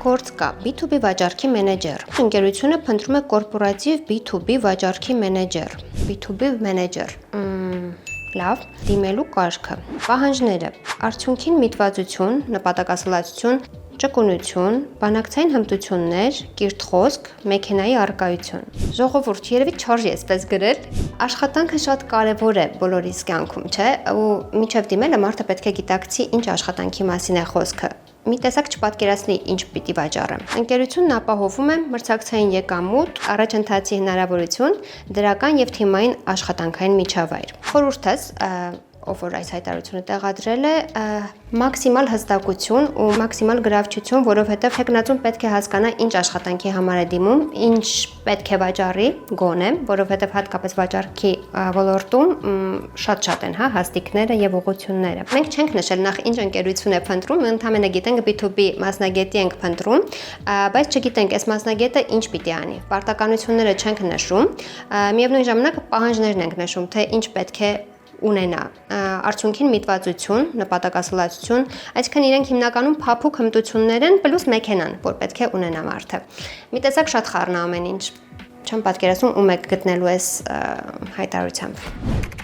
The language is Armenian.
Գործ կա B2B վաճառքի մենեջեր։ Ընկերությունը փնտրում է կորպորատիվ B2B վաճառքի մենեջեր։ B2B մենեջեր։ Լավ, դիմելու կարգը։ Պահանջները. արդյունքին միտվածություն, նպատակասլացություն, ճկունություն, բանակցային հմտություններ, կիրթ խոսք, մեքենայի առկայություն։ Ժողովուրդ, երևի չարժի էսպես գրել։ Աշխատանքը շատ կարևոր է բոլորիս կյանքում, չէ՞, ու մինչև դիմելը մարդը պետք է գիտակցի ինչ աշխատանքի մասին է խոսքը։ Մի տեսակ չպատկերացնի ինչ պիտի վաճառեմ։ Ընկերությունն ապահովում է մրցակցային եկամուտ, առաջընթացի հնարավորություն, դրական եւ թիմային աշխատանքային միջավայր։ Խորհուրդս, ով որ այս հայտարարությունը տեղադրել է, մաքսիմալ հստակություն ու մաքսիմալ գրավչություն, որովհետև հեգնածուն պետք է հասկանա ինչ աշխատանքի համար է դիմում, ինչ պետք է վաճառի, գոնե, որովհետև հատկապես վաճառքի ոլորտում շատ են, հա, հաստիկները եւ ուղղությունները։ Մենք չենք նշել նախ ինչ ընկերություն է փնտրում, ընդհանրապես գիտենք B2B մասնագետի ենք փնտրում, բայց չգիտենք այս մասնագետը ինչ պիտի անի։ Պարտականությունները չենք նշում, միևնույն ժամանակ պահանջներն ենք նշում, թե ինչ պետք է ունենա, արդյունքին միտվածություն, նպատակասլացություն, այսինքն իրենք հիմնականում փափուկ հմտություններ են, պլյուս մեքենան, որ պետք է ունենա մարդը։ Մի տեսակ շատ խառն ամեն ինչ, չեմ պատկերացնում ում եք գտնելու այս հայտարարությամբ։